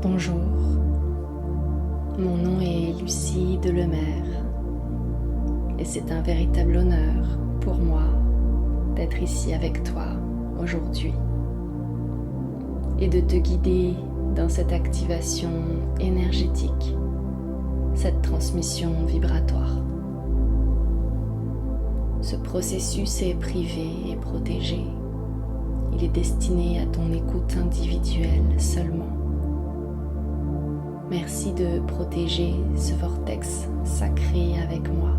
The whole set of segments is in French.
Bonjour, mon nom est Lucie Delemaire et c'est un véritable honneur pour moi d'être ici avec toi aujourd'hui et de te guider dans cette activation énergétique, cette transmission vibratoire. Ce processus est privé et protégé. Il est destiné à ton écoute individuelle seulement. Merci de protéger ce vortex sacré avec moi.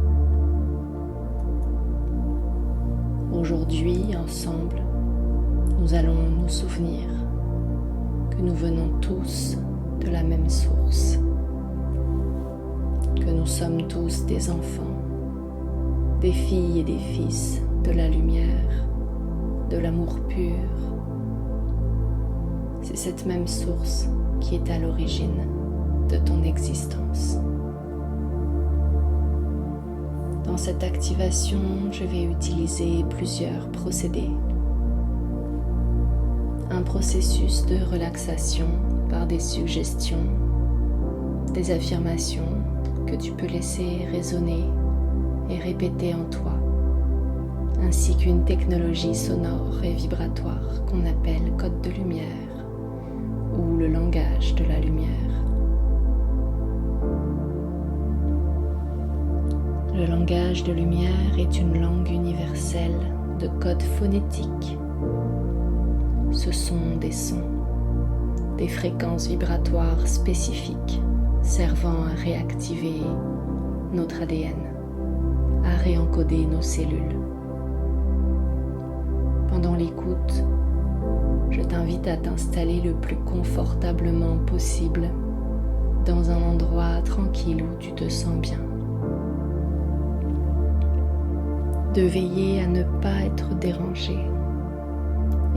Aujourd'hui, ensemble, nous allons nous souvenir que nous venons tous de la même source, que nous sommes tous des enfants, des filles et des fils de la lumière, de l'amour pur. C'est cette même source qui est à l'origine de ton existence. Dans cette activation, je vais utiliser plusieurs procédés. Un processus de relaxation par des suggestions, des affirmations que tu peux laisser résonner et répéter en toi, ainsi qu'une technologie sonore et vibratoire qu'on appelle code de lumière ou le langage de la lumière. Le langage de lumière est une langue universelle de code phonétique. Ce sont des sons, des fréquences vibratoires spécifiques servant à réactiver notre ADN, à réencoder nos cellules. Pendant l'écoute, je t'invite à t'installer le plus confortablement possible dans un endroit tranquille où tu te sens bien. De veiller à ne pas être dérangé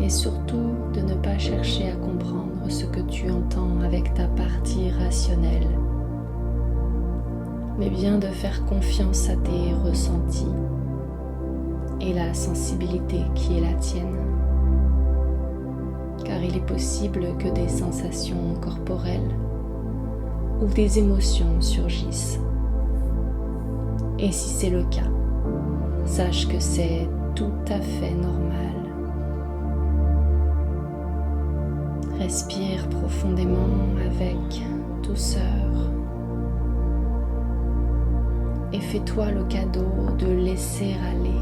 et surtout de ne pas chercher à comprendre ce que tu entends avec ta partie rationnelle, mais bien de faire confiance à tes ressentis et la sensibilité qui est la tienne, car il est possible que des sensations corporelles ou des émotions surgissent. Et si c'est le cas, sache que c'est tout à fait normal. Respire profondément avec douceur et fais-toi le cadeau de laisser aller.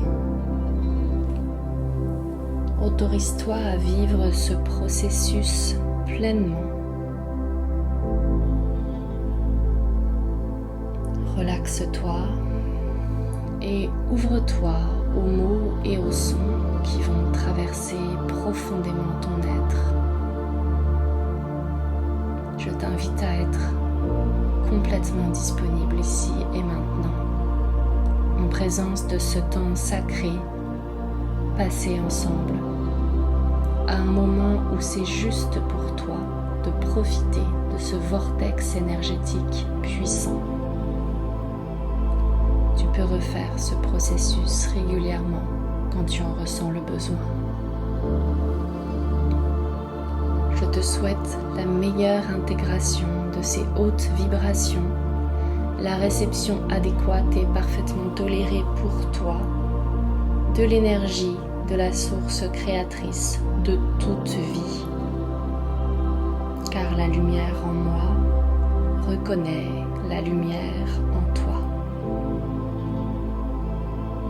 Autorise-toi à vivre ce processus pleinement. Relaxe-toi et ouvre-toi aux mots et aux sons qui vont traverser profondément ton être. Je t'invite à être complètement disponible ici et maintenant, en présence de ce temps sacré passé ensemble, à un moment où c'est juste pour toi de profiter de ce vortex énergétique puissant. Tu peux refaire ce processus régulièrement quand tu en ressens le besoin. Je te souhaite la meilleure intégration de ces hautes vibrations, la réception adéquate et parfaitement tolérée pour toi de l'énergie de la source créatrice de toute vie. Car la lumière en moi reconnaît la lumière en toi.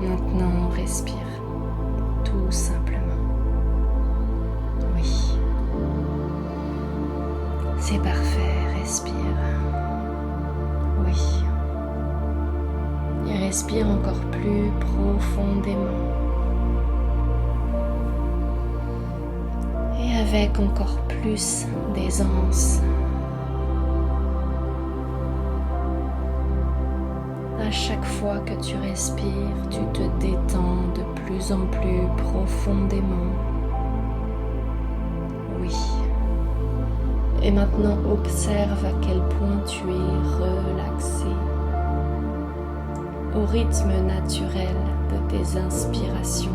Maintenant, respire, tout simplement. Oui. C'est parfait, respire. Oui. Et respire encore plus profondément. Et avec encore plus d'aisance. À chaque fois que tu respires, tu te détends de plus en plus profondément. Oui. Et maintenant, observe à quel point tu es relaxé. Au rythme naturel de tes inspirations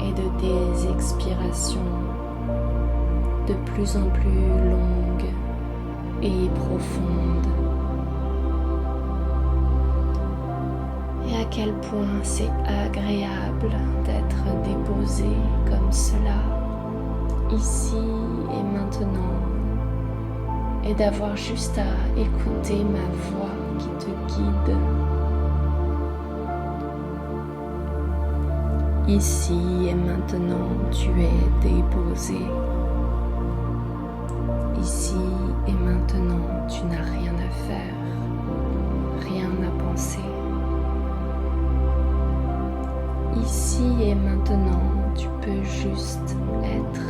et de tes expirations de plus en plus longues et profonde. Et à quel point c'est agréable d'être déposé comme cela, ici et maintenant, et d'avoir juste à écouter ma voix qui te guide. Ici et maintenant, tu es déposé. Ici et maintenant, tu n'as rien à faire, rien à penser. Ici et maintenant, tu peux juste être.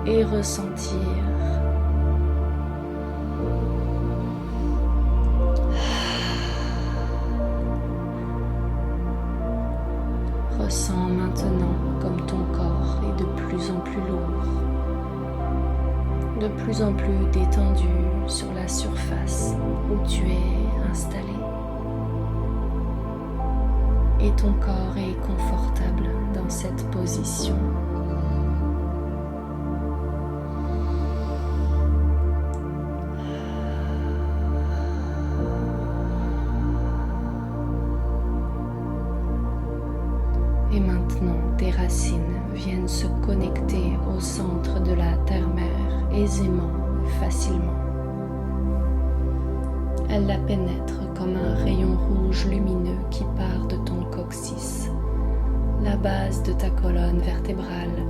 Et ressentir. Ressens maintenant comme ton corps est de plus en plus lourd, de plus en plus détendu sur la surface où tu es installé. Et ton corps est confortable dans cette position. Et maintenant, tes racines viennent se connecter au centre de la terre-mère aisément, facilement. Elles la pénètrent comme un rayon rouge lumineux qui part de ton coccyx, la base de ta colonne vertébrale,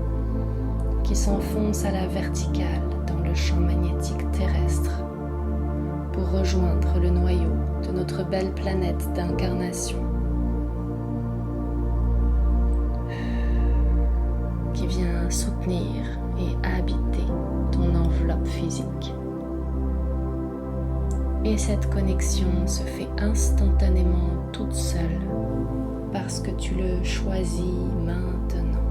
qui s'enfonce à la verticale dans le champ magnétique terrestre pour rejoindre le noyau de notre belle planète d'incarnation, qui vient soutenir et habiter ton enveloppe physique. Et cette connexion se fait instantanément toute seule parce que tu le choisis maintenant.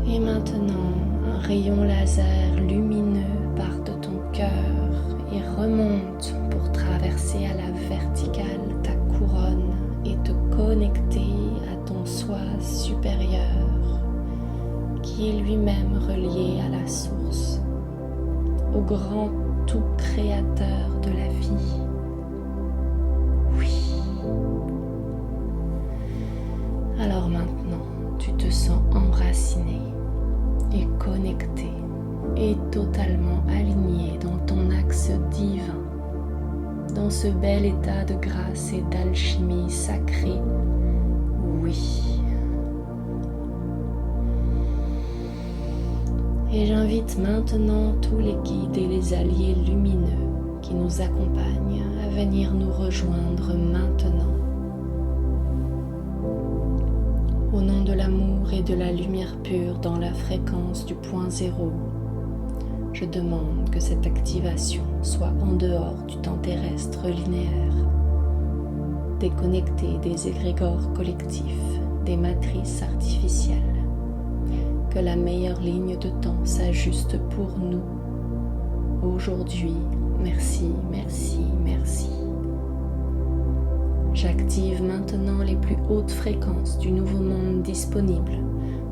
Et maintenant, un rayon laser lumineux part de ton cœur et remonte pour traverser à la verticale ta couronne et te connecter à ton soi supérieur qui est lui-même relié à la source, au grand tout créateur de la vie. Oui. Alors maintenant, tu te sens enraciné et connecté et totalement aligné dans ton axe divin, dans ce bel état de grâce et d'alchimie sacrée. Oui. Et j'invite maintenant tous les guides et les alliés lumineux qui nous accompagnent à venir nous rejoindre maintenant. Au nom de l'amour et de la lumière pure dans la fréquence du point zéro, je demande que cette activation soit en dehors du temps terrestre linéaire, déconnectée des égrégores collectifs, des matrices artificielles, que la meilleure ligne de temps s'ajuste pour nous. Aujourd'hui, merci, merci, merci. J'active maintenant les plus hautes fréquences du nouveau monde disponible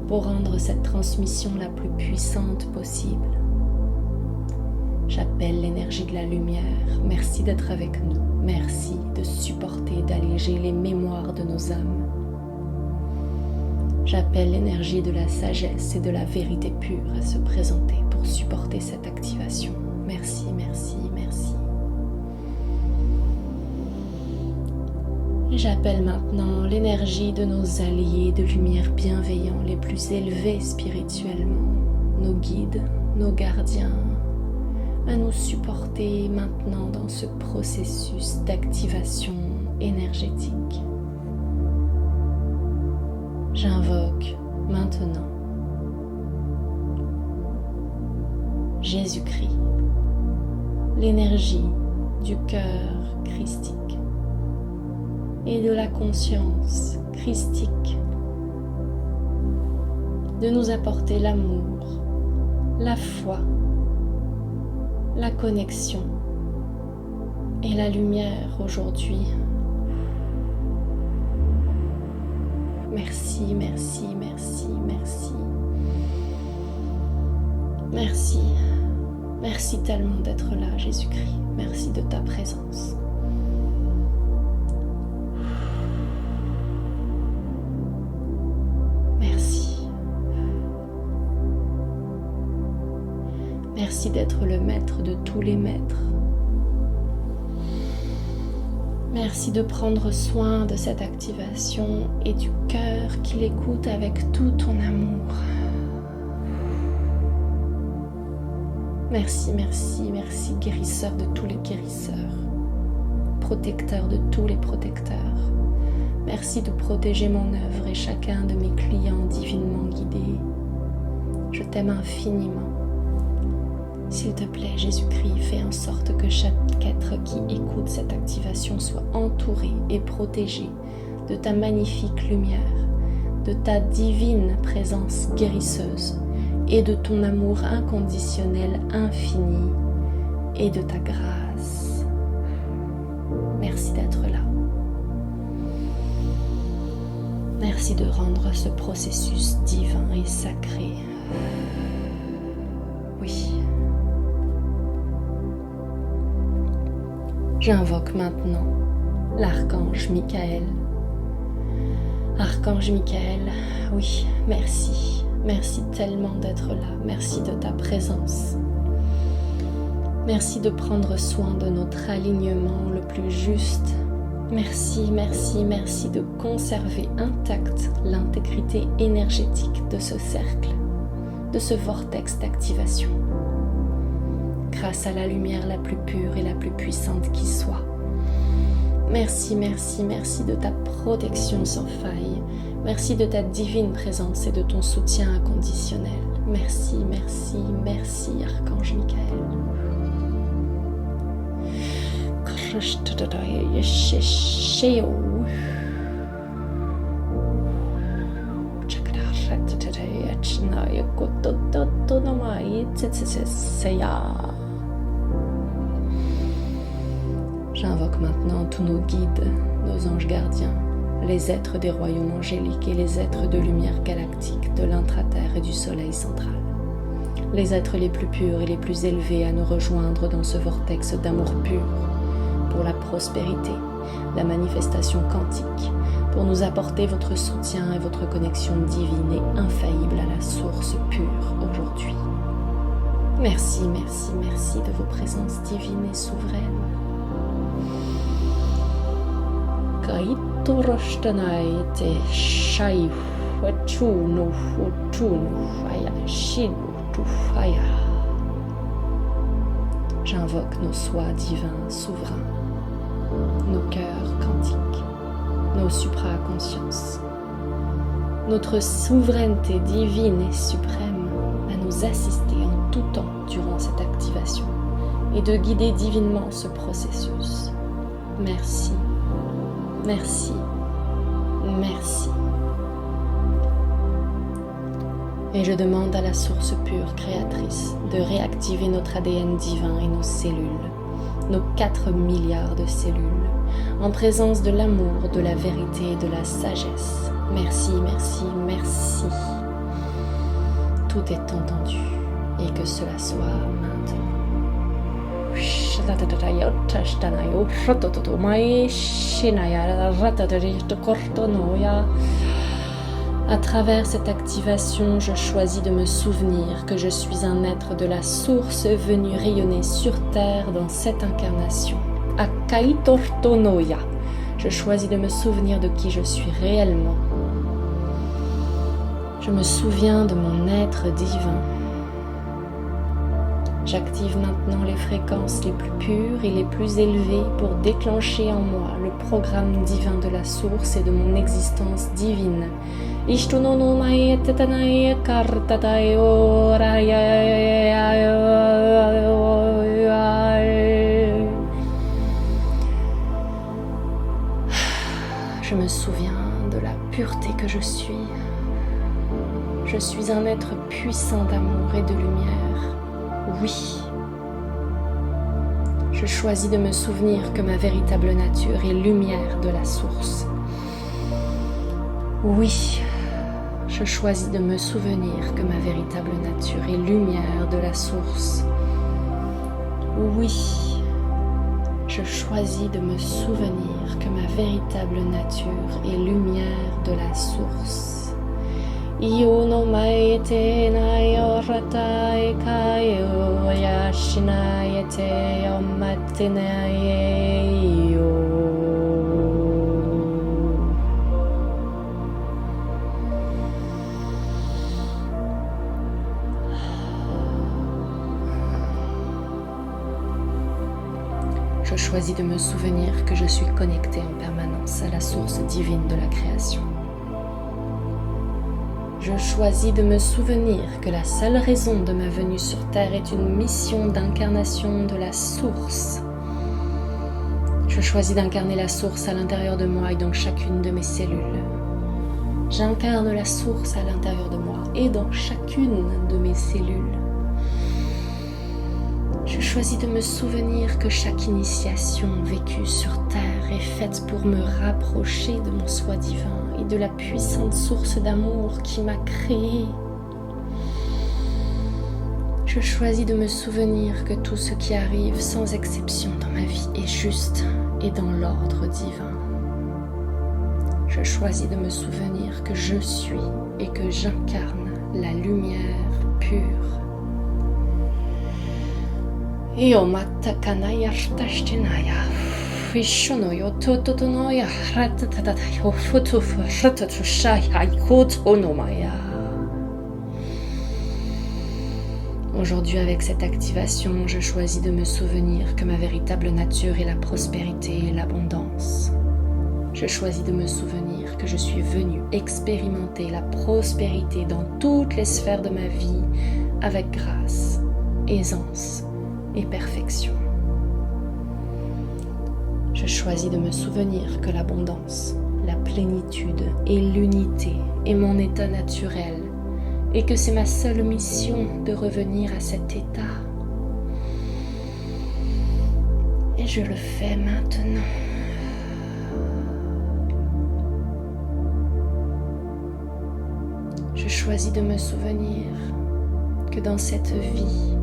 pour rendre cette transmission la plus puissante possible. J'appelle l'énergie de la lumière. Merci d'être avec nous. Merci de supporter, d'alléger les mémoires de nos âmes. J'appelle l'énergie de la sagesse et de la vérité pure à se présenter pour supporter cette activation. Merci, merci, merci. Et j'appelle maintenant l'énergie de nos alliés de lumière bienveillants les plus élevés spirituellement, nos guides, nos gardiens, à nous supporter maintenant dans ce processus d'activation énergétique. J'invoque maintenant Jésus-Christ, l'énergie du cœur christique et de la conscience christique, de nous apporter l'amour, la foi, la connexion Et la lumière aujourd'hui. Merci, merci, merci, merci. Merci. Merci tellement d'être là, Jésus-Christ. Merci de ta présence. Merci. Merci d'être le maître de tous les maîtres. Merci de prendre soin de cette activation et du cœur qui l'écoute avec tout ton amour. Merci, merci, merci, guérisseur de tous les guérisseurs, protecteur de tous les protecteurs. Merci de protéger mon œuvre et chacun de mes clients divinement guidés. Je t'aime infiniment. S'il te plaît, Jésus-Christ, fais en sorte que chaque être qui écoute cette activation soit entouré et protégé de ta magnifique lumière, de ta divine présence guérisseuse et de ton amour inconditionnel infini et de ta grâce. Merci d'être là. Merci de rendre ce processus divin et sacré. Oui. J'invoque maintenant l'archange Michael. Archange Michael, oui, merci. Merci tellement d'être là. Merci de ta présence. Merci de prendre soin de notre alignement le plus juste. Merci, merci, merci de conserver intacte l'intégrité énergétique de ce cercle, de ce vortex d'activation. Grâce à la lumière la plus pure et la plus puissante qui soit. Merci, merci, merci de ta protection sans faille. Merci de ta divine présence et de ton soutien inconditionnel. Merci, merci, merci, Archange Michael. J'invoque maintenant tous nos guides, nos anges gardiens, les êtres des royaumes angéliques et les êtres de lumière galactique de l'intraterre et du soleil central. Les êtres les plus purs et les plus élevés à nous rejoindre dans ce vortex d'amour pur, pour la prospérité, la manifestation quantique, pour nous apporter votre soutien et votre connexion divine et infaillible à la source pure aujourd'hui. Merci, merci, merci de vos présences divines et souveraines. J'invoque nos soi divins souverains, nos cœurs quantiques, nos supraconsciences, notre souveraineté divine et suprême à nous assister en tout temps durant cette activation et de guider divinement ce processus. Merci, merci, merci. Et je demande à la source pure créatrice de réactiver notre ADN divin et nos cellules, nos 4 milliards de cellules, en présence de l'amour, de la vérité et de la sagesse. Merci, merci, merci. Tout est entendu et que cela soit maintenant. À travers cette activation, je choisis de me souvenir que je suis un être de la source venu rayonner sur Terre dans cette incarnation. Akaitortonoya. Je choisis de me souvenir de qui je suis réellement. Je me souviens de mon être divin. J'active maintenant les fréquences les plus pures et les plus élevées pour déclencher en moi le programme divin de la source et de mon existence divine. Je me souviens de la pureté que je suis. Je suis un être puissant d'amour et de lumière. Oui. Je choisis de me souvenir que ma véritable nature est lumière de la source. Oui, je choisis de me souvenir que ma véritable nature est lumière de la source. Oui, je choisis de me souvenir que ma véritable nature est lumière de la source. Io no maete na yorata e kaio yashina yete yomatena yo. Je choisis de me souvenir que je suis connectée en permanence à la source divine de la création. Je choisis de me souvenir que la seule raison de ma venue sur Terre est une mission d'incarnation de la source. Je choisis d'incarner la source à l'intérieur de moi et dans chacune de mes cellules. J'incarne la source à l'intérieur de moi et dans chacune de mes cellules. Je choisis de me souvenir que chaque initiation vécue sur Terre est faite pour me rapprocher de mon soi divin et de la puissante source d'amour qui m'a créé. Je choisis de me souvenir que tout ce qui arrive sans exception dans ma vie est juste et dans l'ordre divin. Je choisis de me souvenir que je suis et que j'incarne la lumière pure. Io matakanaya rtashtinaya fishonoyo tototonoya ratatatayo fotofu ratatushaya ikotonomaya. Aujourd'hui, avec cette activation, je choisis de me souvenir que ma véritable nature est la prospérité et l'abondance. Je choisis de me souvenir que je suis venue expérimenter la prospérité dans toutes les sphères de ma vie avec grâce, aisance et perfection. Je choisis de me souvenir que l'abondance, la plénitude et l'unité est mon état naturel et que c'est ma seule mission de revenir à cet état. Et je le fais maintenant. Je choisis de me souvenir que dans cette vie,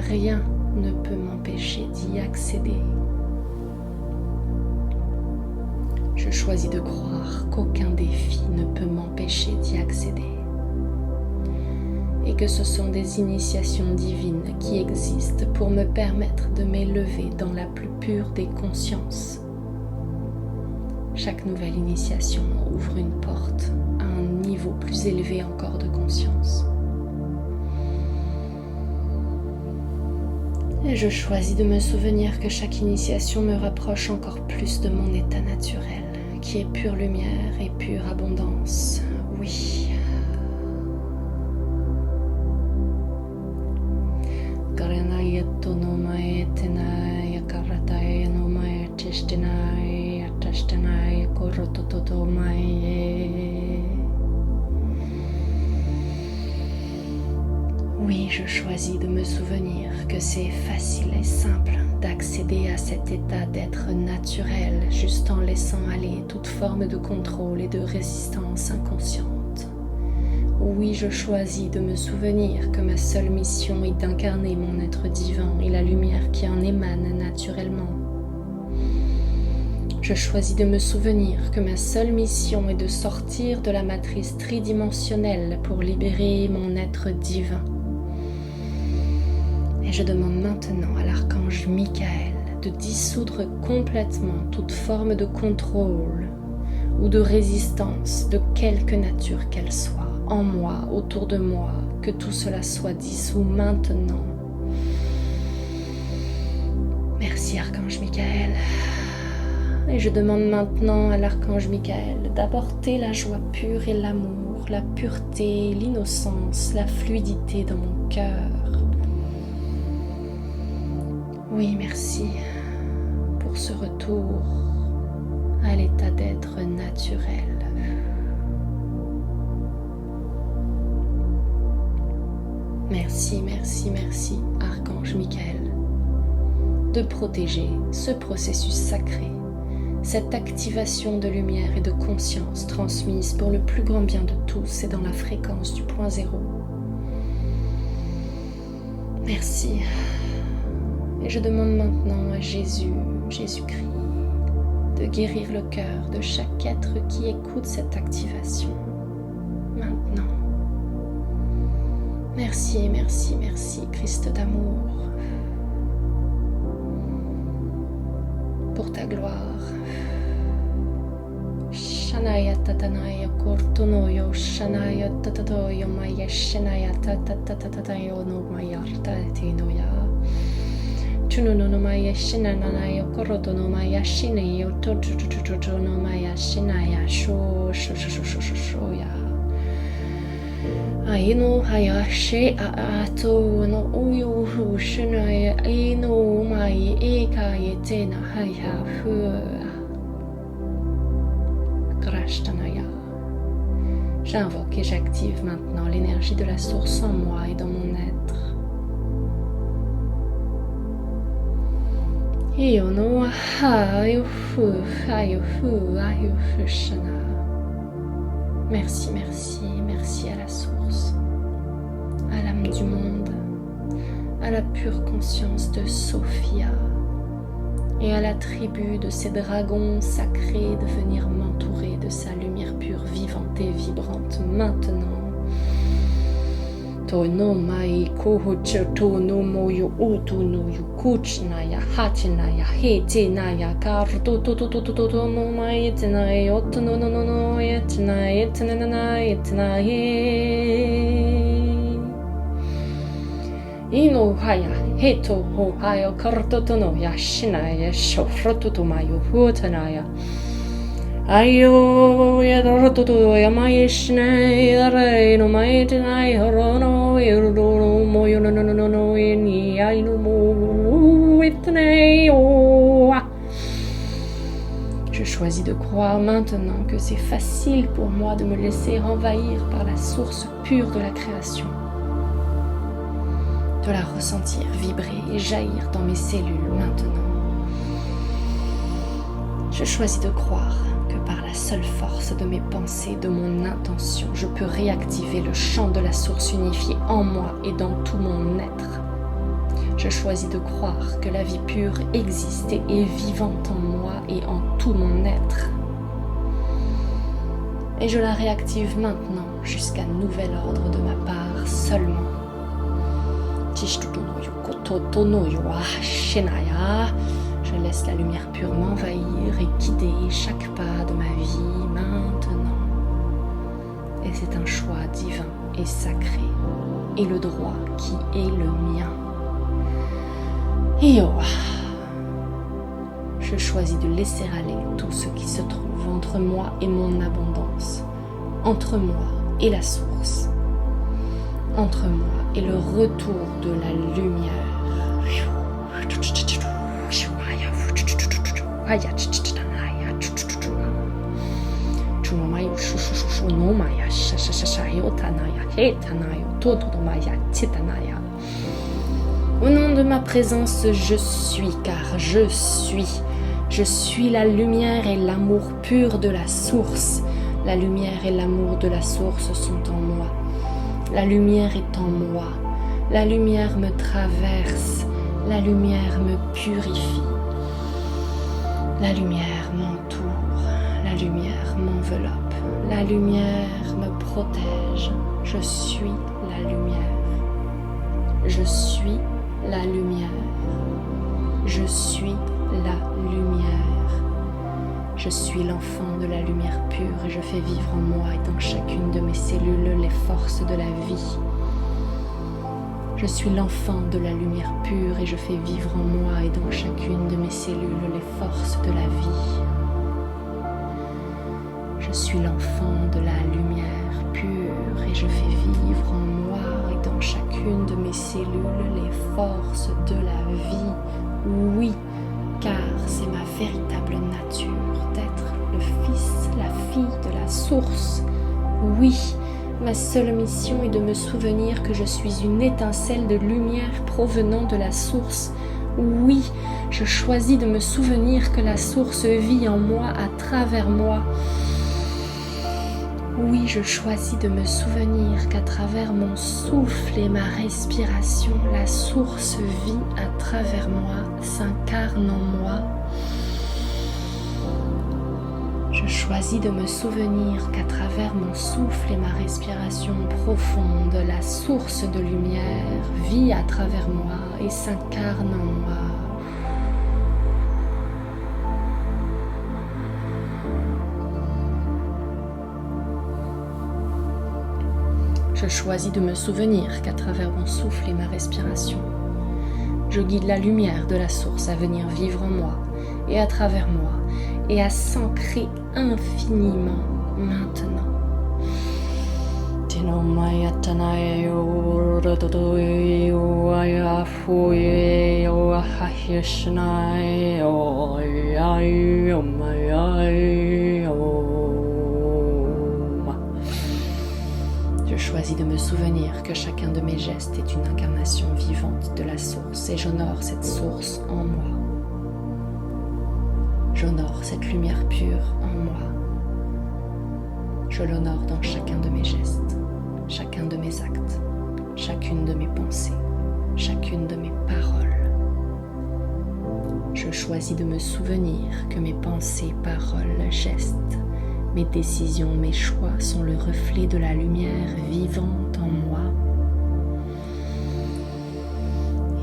rien ne peut m'empêcher d'y accéder. Je choisis de croire qu'aucun défi ne peut m'empêcher d'y accéder et que ce sont des initiations divines qui existent pour me permettre de m'élever dans la plus pure des consciences. Chaque nouvelle initiation ouvre une porte à un niveau plus élevé encore de conscience. Et je choisis de me souvenir que chaque initiation me rapproche encore plus de mon état naturel, qui est pure lumière et pure abondance. Oui. Oui, je choisis de me souvenir que c'est facile et simple d'accéder à cet état d'être naturel juste en laissant aller toute forme de contrôle et de résistance inconsciente. Oui, je choisis de me souvenir que ma seule mission est d'incarner mon être divin et la lumière qui en émane naturellement. Je choisis de me souvenir que ma seule mission est de sortir de la matrice tridimensionnelle pour libérer mon être divin. Et je demande maintenant à l'archange Michael de dissoudre complètement toute forme de contrôle ou de résistance de quelque nature qu'elle soit, en moi, autour de moi, que tout cela soit dissous maintenant. Merci archange Michael. Et je demande maintenant à l'archange Michael d'apporter la joie pure et l'amour, la pureté, l'innocence, la fluidité dans mon cœur. Oui, merci pour ce retour à l'état d'être naturel. Merci, merci, merci, archange Michael. de protéger ce processus sacré, cette activation de lumière et de conscience transmise pour le plus grand bien de tous et dans la fréquence du point zéro. Merci. Et je demande maintenant à Jésus-Christ, de guérir le cœur de chaque être qui écoute cette activation. Maintenant. Merci, merci, merci, Christ d'amour, pour ta gloire. Shanaya tatanaya kortonoyo, shanaya tatatoyo maya, shanaya tatatatayo no maya tatinoya. Tununo no maya, shinanaya korotono maya, shineyo tototototo no maya, shinaya shoya. Aino hayashi ato no uyu shinaya aino mai eka yetena haya hu krashtanaya. J'invoque et j'active maintenant l'énergie de la source en moi et dans mon être. Io no hayu shana. Merci, merci, merci à la source, à l'âme du monde, à la pure conscience de Sophia et à la tribu de ces dragons sacrés de venir m'entourer de sa lumière pure, vivante et vibrante maintenant. Tono mai kohocho tono moyo utuno yukuchnaya hachinaya hetinaya karto to no mai tnai otno no etnai etnai ino haya heto ho hayo karto to no yashinaya shofroto to mayo hutanaya. Ayo yadroto yamayishne yareno maitinai horono yurdo moyo no ni aino mo itneo. Je choisis de croire maintenant que c'est facile pour moi de me laisser envahir par la source pure de la création, de la ressentir vibrer et jaillir dans mes cellules maintenant. Je choisis de croire que par la seule force de mes pensées, de mon intention, je peux réactiver le champ de la source unifiée en moi et dans tout mon être. Je choisis de croire que la vie pure existe et est vivante en moi et en tout mon être. Et je la réactive maintenant jusqu'à nouvel ordre de ma part seulement. Je laisse la lumière pure m'envahir et guider chaque pas de ma vie maintenant. Et c'est un choix divin et sacré, et le droit qui est le mien. Et je choisis de laisser aller tout ce qui se trouve entre moi et mon abondance, entre moi et la source, entre moi et le retour de la lumière. Au nom de ma présence, je suis, car je suis. Je suis la lumière et l'amour pur de la source. La lumière et l'amour de la source sont en moi. La lumière est en moi. La lumière me traverse. La lumière me purifie. La lumière m'entoure. La lumière m'enveloppe. La lumière me protège. Je suis la lumière. Je suis la lumière. Je suis la lumière. Je suis l'enfant de la lumière pure et je fais vivre en moi et dans chacune de mes cellules les forces de la vie. Je suis l'enfant de la lumière pure et je fais vivre en moi et dans chacune de mes cellules les forces de la vie. Je suis l'enfant de la lumière pure et je fais vivre en moi et dans chacune de mes cellules les forces de la vie. Oui, car c'est ma véritable nature d'être le fils, la fille de la source. Oui, ma seule mission est de me souvenir que je suis une étincelle de lumière provenant de la source, Oui, je choisis de me souvenir que la source vit en moi, à travers moi. Oui, je choisis de me souvenir qu'à travers mon souffle et ma respiration, la source vit à travers moi, s'incarne en moi. Je choisis de me souvenir qu'à travers mon souffle et ma respiration profonde, la source de lumière vit à travers moi et s'incarne en moi. Je choisis de me souvenir qu'à travers mon souffle et ma respiration, je guide la lumière de la source à venir vivre en moi et à travers moi et à s'ancrer infiniment maintenant. Je choisis de me souvenir que chacun de mes gestes est une incarnation vivante de la source et j'honore cette source en moi. J'honore cette lumière pure en moi. Je l'honore dans chacun de mes gestes, chacun de mes actes, chacune de mes pensées, chacune de mes paroles. Je choisis de me souvenir que mes pensées, paroles, gestes, mes décisions, mes choix sont le reflet de la lumière vivante en moi.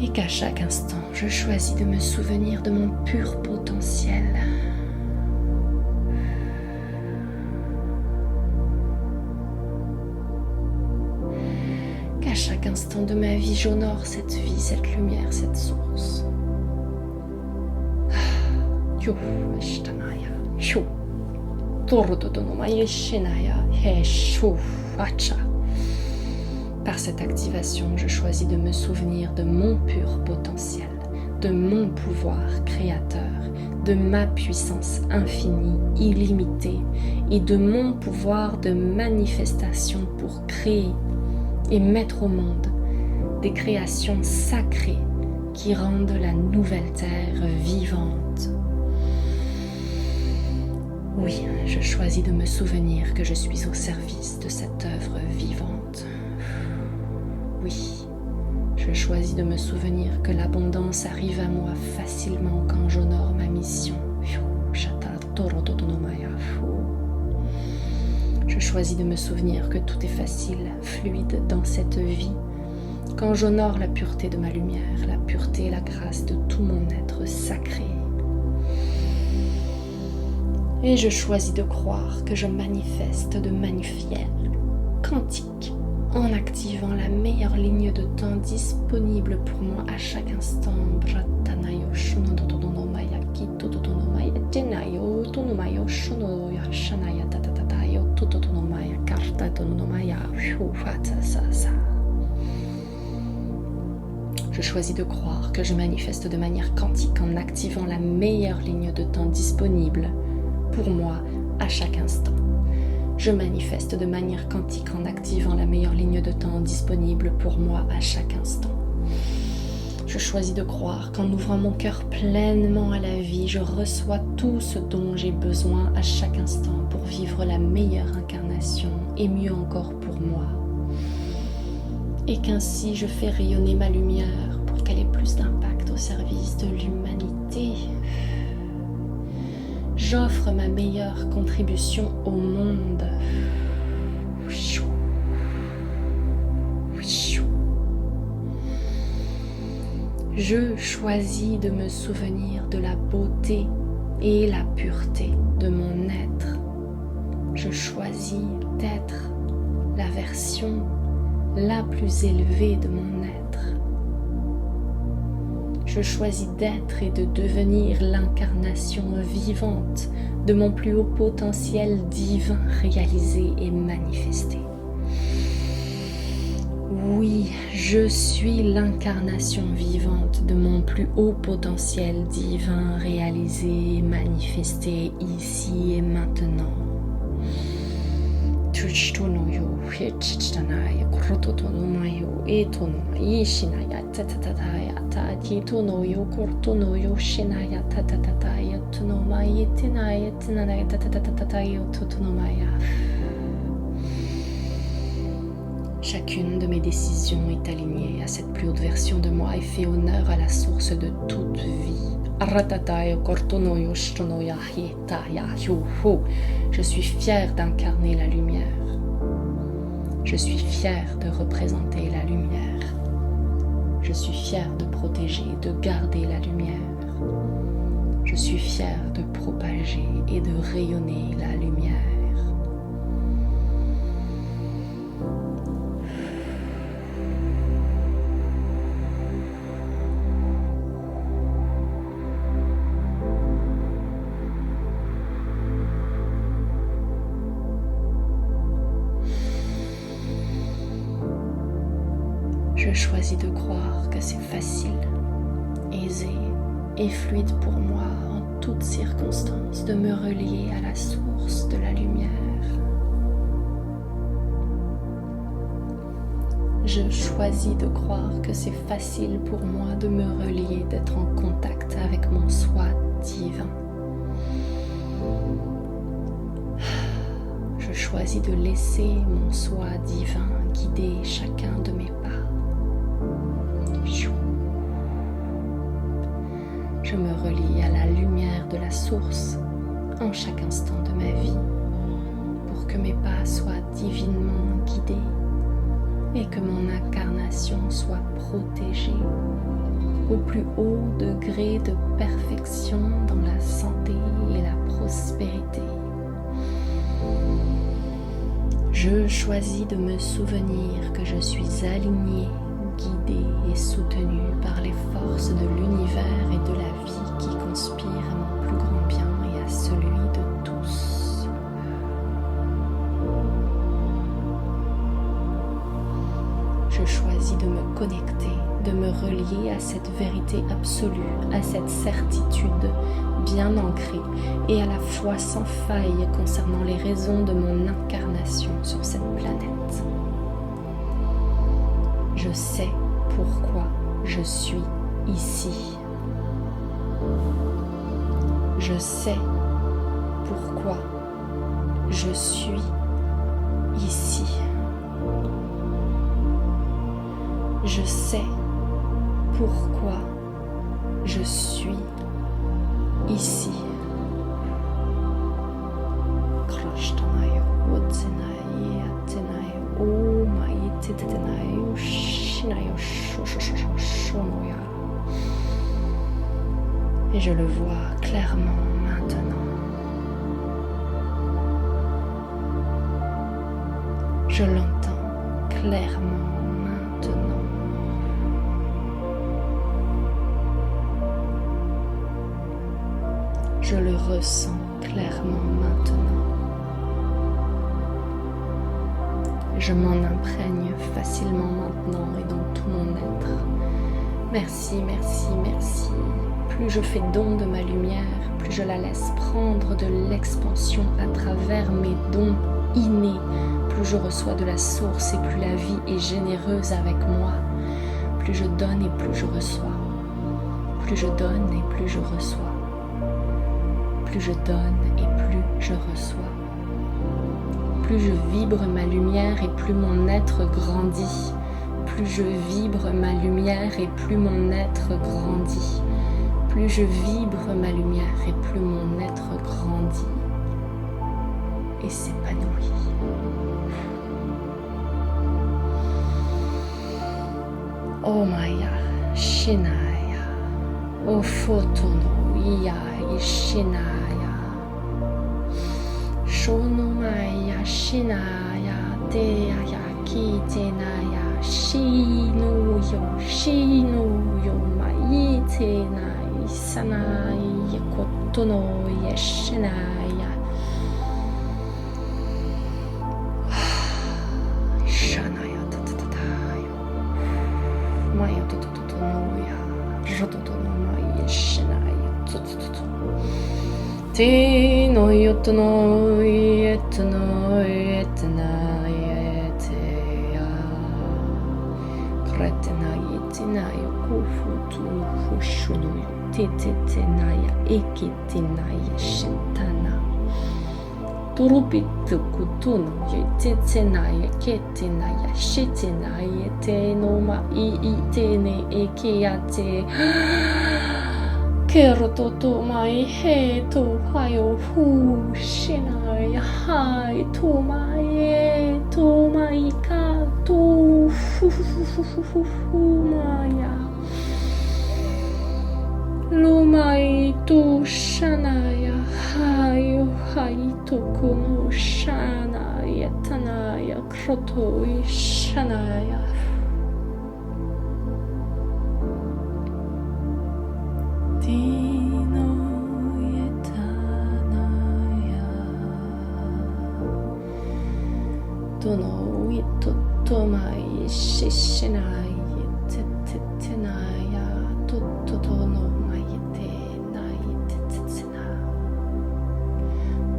Et qu'à chaque instant, je choisis de me souvenir de mon pur potentiel. Qu'à chaque instant de ma vie, j'honore cette vie, cette lumière, cette source. Par cette activation, je choisis de me souvenir de mon pur potentiel, de mon pouvoir créateur, de ma puissance infinie, illimitée et de mon pouvoir de manifestation pour créer et mettre au monde des créations sacrées qui rendent la nouvelle terre vivante. Oui, je choisis de me souvenir que je suis au service de cette œuvre vivante. Oui, je choisis de me souvenir que l'abondance arrive à moi facilement quand j'honore ma mission. Je choisis de me souvenir que tout est facile, fluide dans cette vie, quand j'honore la pureté de ma lumière, la pureté et la grâce de tout mon être sacré. Et je choisis de croire que je manifeste de manière quantique en activant la meilleure ligne de temps disponible pour moi à chaque instant. Je choisis de croire que je manifeste de manière quantique en activant la meilleure ligne de temps disponible pour moi à chaque instant. Je manifeste de manière quantique en activant la meilleure ligne de temps disponible pour moi à chaque instant. Je choisis de croire qu'en ouvrant mon cœur pleinement à la vie, je reçois tout ce dont j'ai besoin à chaque instant pour vivre la meilleure incarnation et mieux encore pour moi. Et qu'ainsi je fais rayonner ma lumière pour qu'elle ait plus d'impact au service de l'humanité. J'offre ma meilleure contribution au monde. Je choisis de me souvenir de la beauté et la pureté de mon être. Je choisis d'être la version la plus élevée de mon être. Je choisis d'être et de devenir l'incarnation vivante de mon plus haut potentiel divin réalisé et manifesté. Oui, je suis l'incarnation vivante de mon plus haut potentiel divin réalisé et manifesté ici et maintenant. Shushtonoyo, Hichitanaya, Krototonomayo, Etonoma, Ishinaya, Tatataya, Tatitonoyo, Kortonoyo, Shinaya, Tatatataya, Tonoma, Yetinaya, Tinanaya, Tatatataya, Totonomaya. Chacune de mes décisions est alignée à cette plus haute version de moi et fait honneur à la source de toute vie. Je suis fière d'incarner la lumière. Je suis fière de représenter la lumière. Je suis fière de protéger, de garder la lumière. Je suis fière de propager et de rayonner la lumière. Je choisis de croire que c'est facile, aisé et fluide pour moi en toutes circonstances de me relier à la source de la lumière. Je choisis de croire que c'est facile pour moi de me relier, d'être en contact avec mon soi divin. Je choisis de laisser mon soi divin guider chacun de mes pas. Je me relie à la lumière de la source en chaque instant de ma vie pour que mes pas soient divinement guidés et que mon incarnation soit protégée au plus haut degré de perfection dans la santé et la prospérité. Je choisis de me souvenir que je suis alignée, guidée et soutenue par les forces de l'univers et de la vie qui conspirent à mon plus grand bien et à celui de tous. Je choisis de me connecter, de me relier à cette vérité absolue, à cette certitude bien ancrée et à la fois sans faille concernant les raisons de mon incarnation sur cette planète. Je sais pourquoi je suis ici. Je sais pourquoi je suis ici. Je sais pourquoi je suis ici. Et je le vois clairement maintenant. Je l'entends clairement maintenant. Je le ressens clairement maintenant. Je m'en imprègne facilement maintenant et dans tout mon être. Merci, merci, merci. Plus je fais don de ma lumière, plus je la laisse prendre de l'expansion à travers mes dons innés, plus je reçois de la source et plus la vie est généreuse avec moi. Plus je donne et plus je reçois. Plus je donne et plus je reçois. Plus je donne et plus je reçois. Plus je vibre ma lumière et plus mon être grandit. Plus je vibre ma lumière et plus mon être grandit. Plus je vibre ma lumière et plus mon être grandit et s'épanouit. Oh Maya, Shinaya, O Fotono, Iya, Shinaya, Shono Maya, Shinaya, Teaya, Kitenaya, Shinuyo, Shinuyo, Maitenaya. Sanaya kotono yeshinaya shanaya tatatayo maya tototonoya rototono maya yeshinaya totototo te no yotono yetono yetana Kufutunu Hushunu Tetetenaya Eketenaya Shintana Turupitu Kutuno Tetenaya Ketenaya Shitenaya Tenoma Iitene Ekeate Kerototo mai he to hayo hu shinaya hai to mai ka to maya lumai to shanaya hayo hai to kuno shanaya tanaya kroto shanaya Dino yetanaya Dono itotomai shishinai tetenaya totono maite nai tetena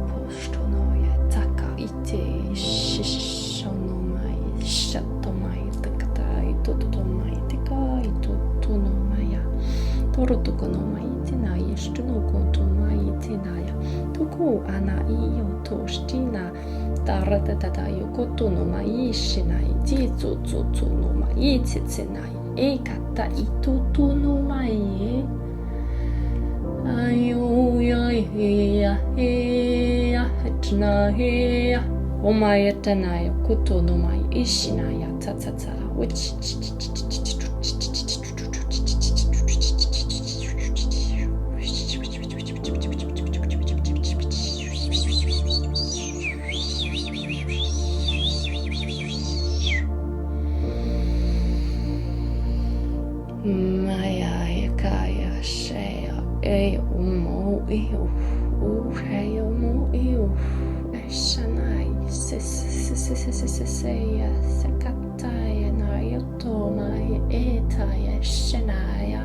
Postono yataka ite shishono mai shatomai takatai tototomai tekai totono maya Torotoko no maitenaya, shtunoko to maitenaya, toko ana iyo to shtina, taratata yokoto no maishinai, jitsotso no maitsenai, ekata itoto no mae. Ayo ya heya, hetna heya, omaetanaya, koto no mai ishinaya, tatata, Maya Kaya Shea Mo Eo Heyo Mo Eo Shanai Seya Sekataya Nayoto Maya Etaya Shanaya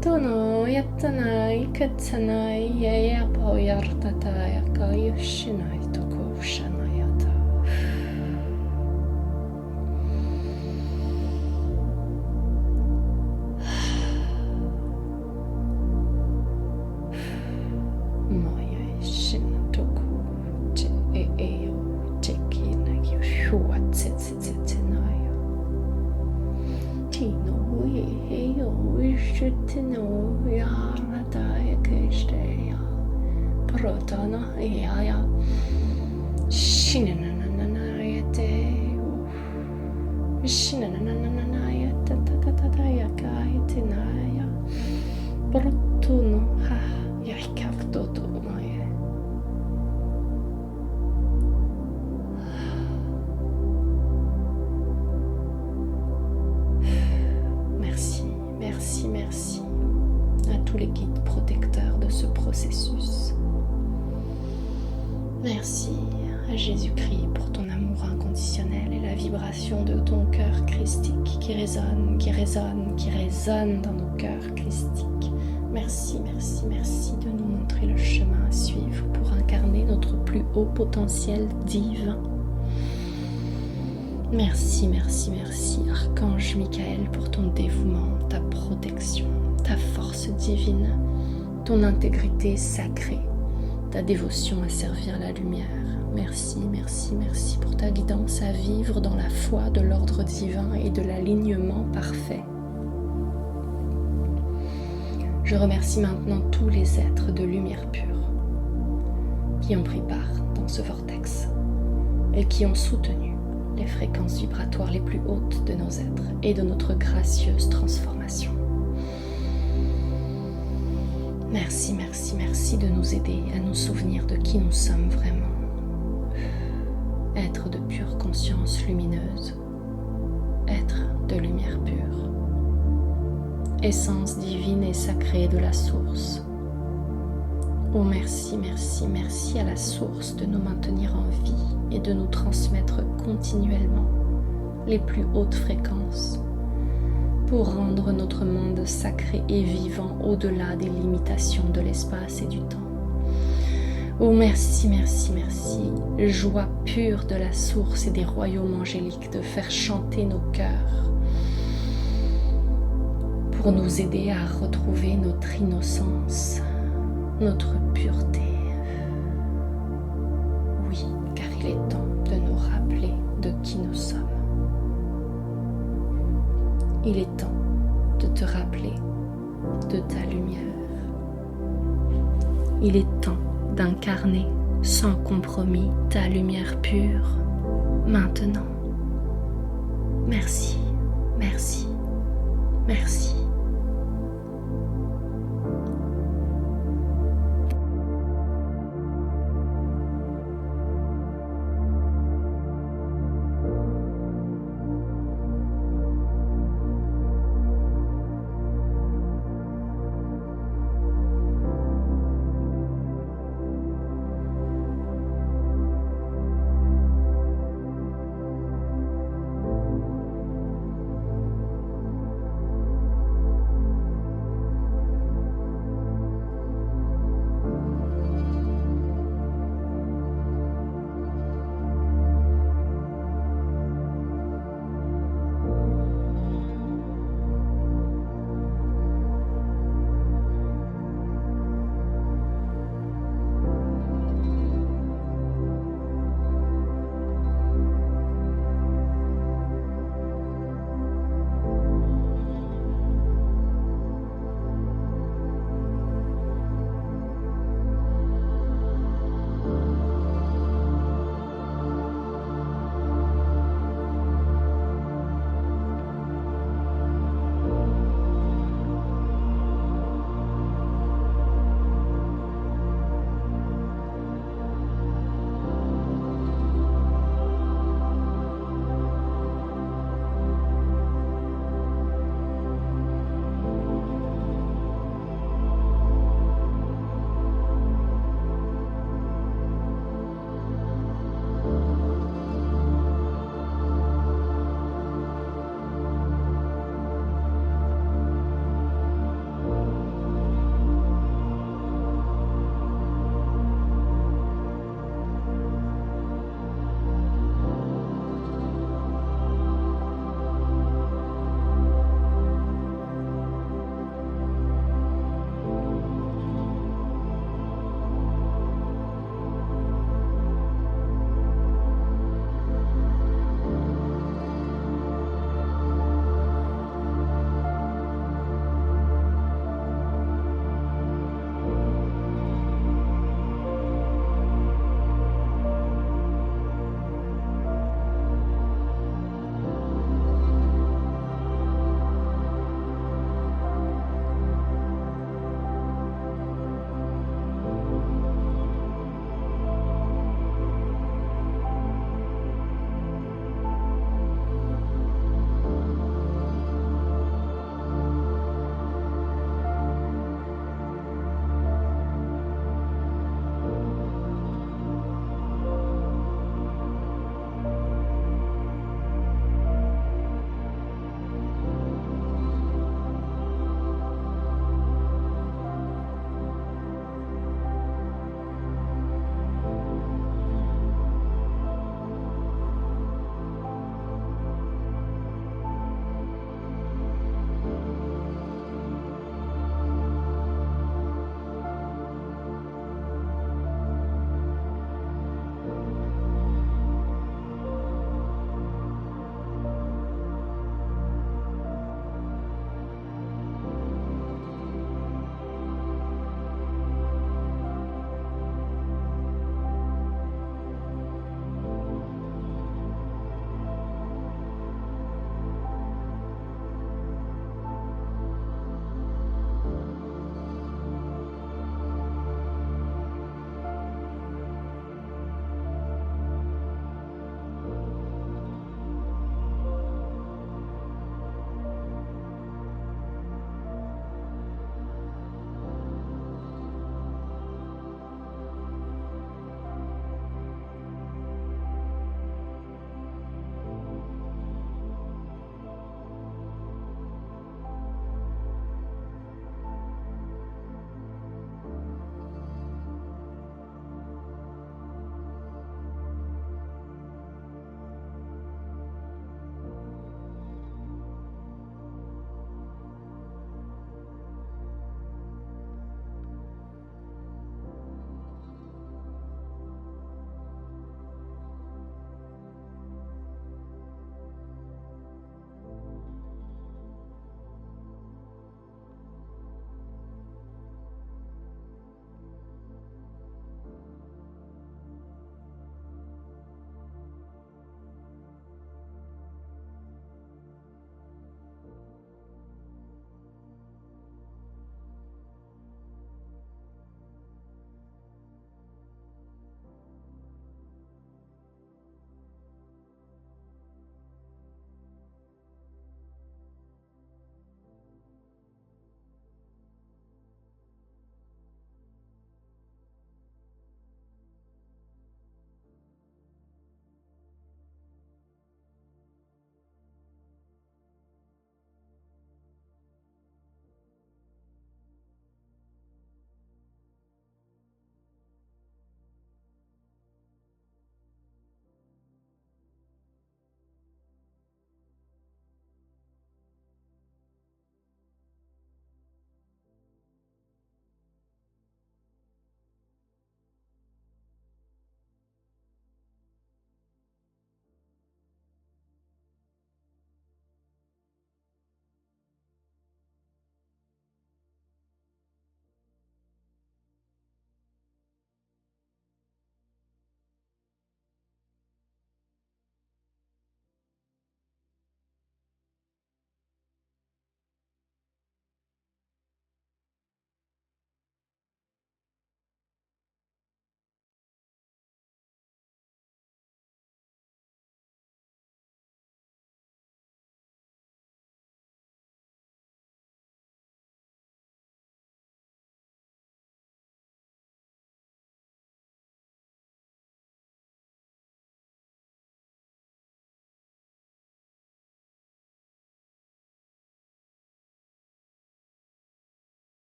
Tono Yatanai Katsanai Yaya Poyartataya Kayo Shinai Toko Shanayata Protana Yaya Shinananayate Shinananayata Takataya Kaitinaya Protuno Ha Yakavtoto Maya Merci à tous les guides protecteurs de ce processus. Merci à Jésus-Christ pour ton amour inconditionnel et la vibration de ton cœur christique qui résonne dans nos cœurs christiques. Merci de nous montrer le chemin à suivre pour incarner notre plus haut potentiel divin. Merci, Archange Michael, pour ton dévouement, ta protection, ta force divine, ton intégrité sacrée, ta dévotion à servir la lumière. Merci pour ta guidance à vivre dans la foi de l'ordre divin et de l'alignement parfait. Je remercie maintenant tous les êtres de lumière pure qui ont pris part dans ce vortex et qui ont soutenu les fréquences vibratoires les plus hautes de nos êtres et de notre gracieuse transformation. Merci de nous aider à nous souvenir de qui nous sommes vraiment. Être de pure conscience lumineuse, être de lumière pure, essence divine et sacrée de la source. Oh merci à la source de nous maintenir en vie et de nous transmettre continuellement les plus hautes fréquences pour rendre notre monde sacré et vivant au-delà des limitations de l'espace et du temps. Oh merci, joie pure de la source et des royaumes angéliques de faire chanter nos cœurs. pour nous aider à retrouver notre innocence, notre pureté. Oui, car il est temps de nous rappeler de qui nous sommes. Il est temps de te rappeler de ta lumière. Il est temps d'incarner sans compromis ta lumière pure maintenant. Merci, merci, merci.